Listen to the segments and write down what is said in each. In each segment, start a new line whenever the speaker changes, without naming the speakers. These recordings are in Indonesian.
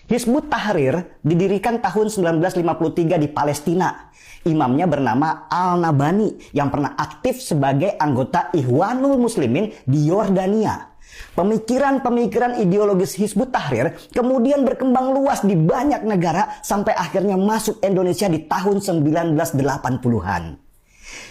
Hizbut Tahrir didirikan tahun 1953 di Palestina. Imamnya bernama Al-Nabhani yang pernah aktif sebagai anggota Ikhwanul Muslimin di Yordania. Pemikiran-pemikiran ideologis Hizbut Tahrir kemudian berkembang luas di banyak negara sampai akhirnya masuk Indonesia di tahun 1980-an.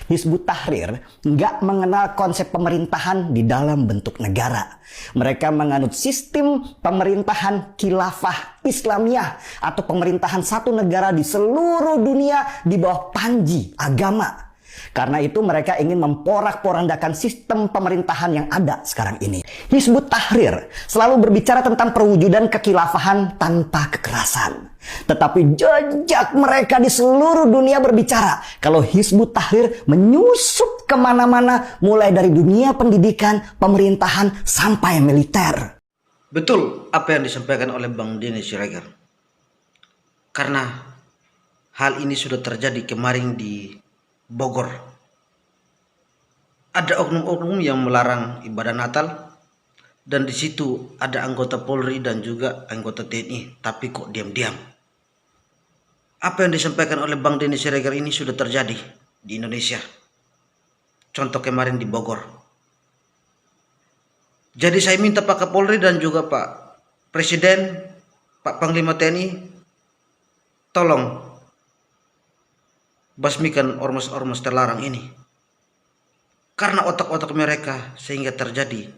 Hizbut Tahrir nggak mengenal konsep pemerintahan di dalam bentuk negara. Mereka menganut sistem pemerintahan khilafah Islamiyah atau pemerintahan satu negara di seluruh dunia di bawah panji agama. Karena itu mereka ingin memporak-porandakan sistem pemerintahan yang ada sekarang ini. Hizbut Tahrir selalu berbicara tentang perwujudan kekhilafahan tanpa kekerasan. Tetapi jejak mereka di seluruh dunia berbicara kalau Hizbut Tahrir menyusup kemana-mana, mulai dari dunia pendidikan, pemerintahan, sampai militer.
Betul apa yang disampaikan oleh Bang Denny Siregar. Karena hal ini sudah terjadi kemarin di Bogor. Ada oknum-oknum yang melarang ibadah Natal, dan di situ ada anggota Polri dan juga anggota TNI, tapi kok diam-diam. Apa yang disampaikan oleh Bang Denny Siregar ini sudah terjadi di Indonesia. Contoh kemarin di Bogor. Jadi saya minta Pak Kapolri dan juga Pak Presiden, Pak Panglima TNI, tolong basmikan ormas-ormas terlarang ini. Karena otak-otak mereka sehingga terjadi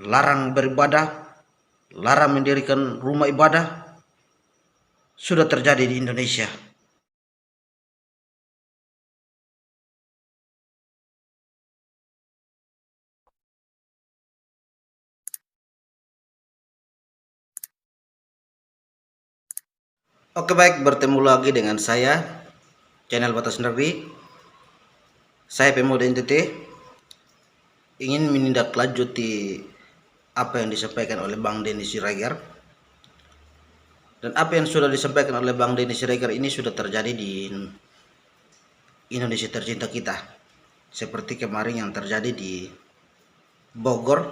larang beribadah, larang mendirikan rumah ibadah, sudah terjadi di Indonesia. Oke, baik, bertemu lagi dengan saya, channel Batas Negeri. Saya Pemuda NTT ingin menindaklanjuti apa yang disampaikan oleh Bang Denny Siregar. Dan apa yang sudah disampaikan oleh Bang Denny Siregar ini sudah terjadi di Indonesia tercinta kita. Seperti kemarin yang terjadi di Bogor,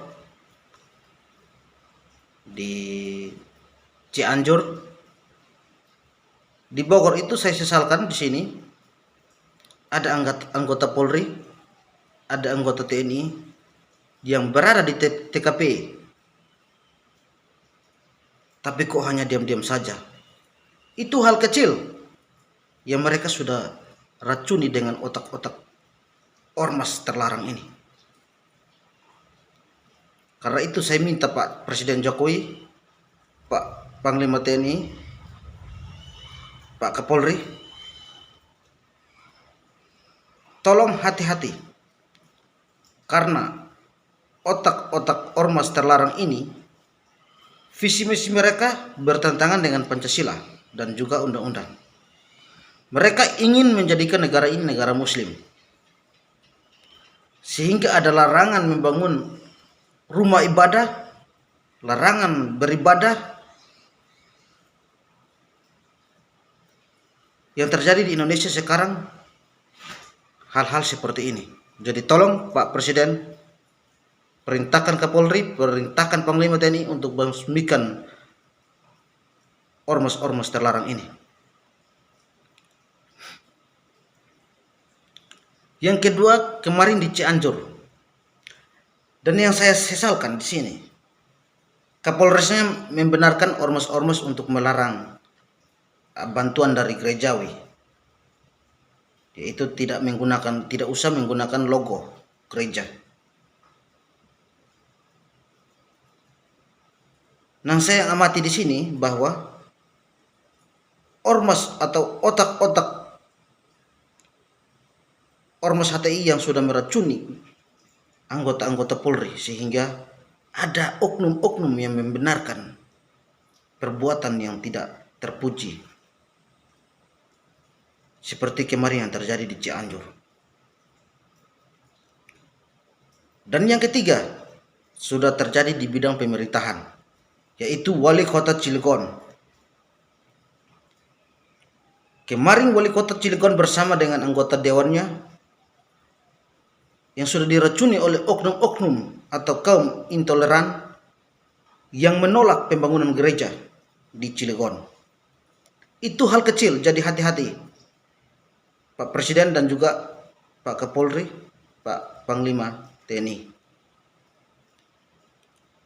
di Cianjur. Di Bogor itu saya sesalkan di sini ada anggota Polri, ada anggota TNI yang berada di TKP. Tapi kok hanya diam-diam saja. Itu hal kecil yang mereka sudah racuni dengan otak-otak ormas terlarang ini. Karena itu saya minta Pak Presiden Jokowi, Pak Panglima TNI, Pak Kapolri, tolong hati-hati. Karena otak-otak ormas terlarang ini, visi misi mereka bertentangan dengan Pancasila dan juga undang-undang. Mereka ingin menjadikan negara ini negara muslim. Sehingga ada larangan membangun rumah ibadah, larangan beribadah. Yang terjadi di Indonesia sekarang hal-hal seperti ini. Jadi tolong Pak Presiden perintahkan Kapolri, perintahkan Panglima TNI untuk basmikan ormas-ormas terlarang ini. Yang kedua, kemarin di Cianjur. Dan yang saya sesalkan di sini, Kapolresnya membenarkan ormas-ormas untuk melarang bantuan dari gerejawi, yaitu tidak usah menggunakan logo gereja. Nah, saya amati di sini bahwa ormas atau otak-otak ormas HTI yang sudah meracuni anggota-anggota Polri, sehingga ada oknum-oknum yang membenarkan perbuatan yang tidak terpuji. Seperti kemarin yang terjadi di Cianjur. Dan yang ketiga, sudah terjadi di bidang pemerintahan, yaitu Wali Kota Cilegon. Kemarin Wali Kota Cilegon bersama dengan anggota dewannya yang sudah diracuni oleh oknum-oknum atau kaum intoleran yang menolak pembangunan gereja di Cilegon. Itu hal kecil, jadi hati-hati Pak Presiden dan juga Pak Kapolri, Pak Panglima TNI.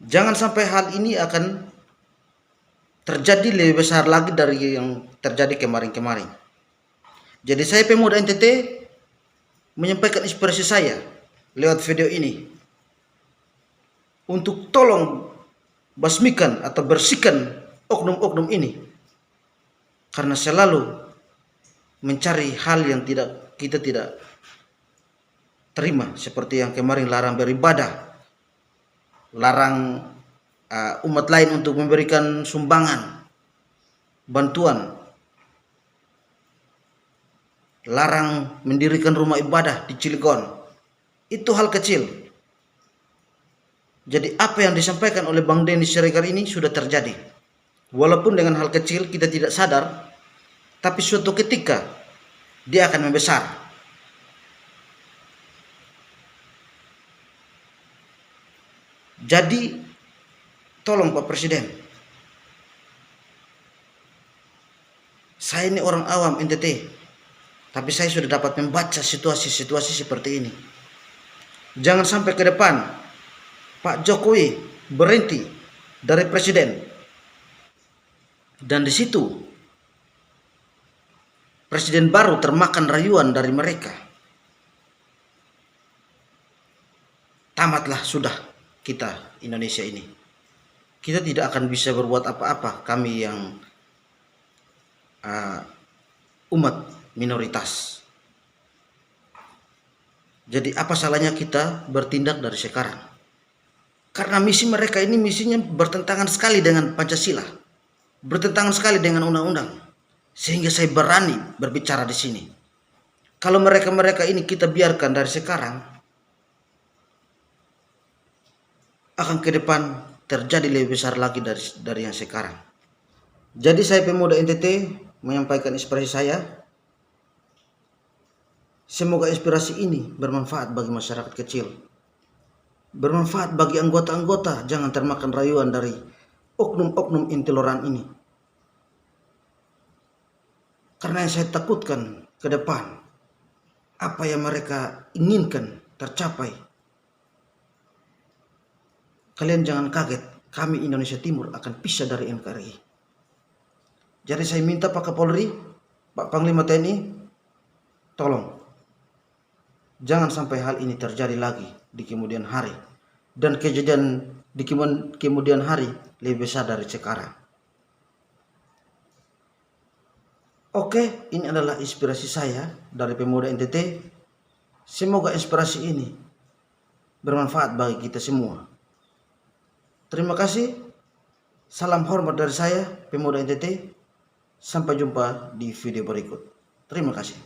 Jangan sampai hal ini akan terjadi lebih besar lagi dari yang terjadi kemarin-kemarin. Jadi saya pemuda NTT menyampaikan inspirasi saya lewat video ini untuk tolong basmikan atau bersihkan oknum-oknum ini, karena selalu mencari hal yang kita tidak terima, seperti yang kemarin larang beribadah, larang umat lain untuk memberikan sumbangan bantuan, larang mendirikan rumah ibadah di Cilegon. Itu hal kecil. Jadi apa yang disampaikan oleh Bang Denny Siregar ini sudah terjadi. Walaupun dengan hal kecil kita tidak sadar, tapi suatu ketika dia akan membesar. Jadi tolong Pak Presiden, saya ini orang awam NTT, tapi saya sudah dapat membaca situasi-situasi seperti ini. Jangan sampai ke depan Pak Jokowi berhenti dari presiden, dan di situ presiden baru termakan rayuan dari mereka. Tamatlah sudah kita Indonesia ini. Kita tidak akan bisa berbuat apa-apa, kami yang umat minoritas. Jadi apa salahnya kita bertindak dari sekarang? Karena misi mereka ini misinya bertentangan sekali dengan Pancasila, bertentangan sekali dengan undang-undang, sehingga saya berani berbicara di sini. Kalau mereka ini kita biarkan dari sekarang, akan ke depan terjadi lebih besar lagi dari yang sekarang. Jadi saya pemuda NTT menyampaikan inspirasi saya. Semoga inspirasi ini bermanfaat bagi masyarakat kecil, bermanfaat bagi anggota-anggota. Jangan termakan rayuan dari oknum-oknum intoleran ini. Karena yang saya takutkan ke depan, apa yang mereka inginkan tercapai. Kalian jangan kaget, kami Indonesia Timur akan pisah dari NKRI. Jadi saya minta Pak Kapolri, Pak Panglima TNI, tolong jangan sampai hal ini terjadi lagi di kemudian hari, dan kejadian di kemudian hari lebih besar dari sekarang. Oke, ini adalah inspirasi saya dari pemuda NTT. Semoga inspirasi ini bermanfaat bagi kita semua. Terima kasih. Salam hormat dari saya, pemuda NTT. Sampai jumpa di video berikut. Terima kasih.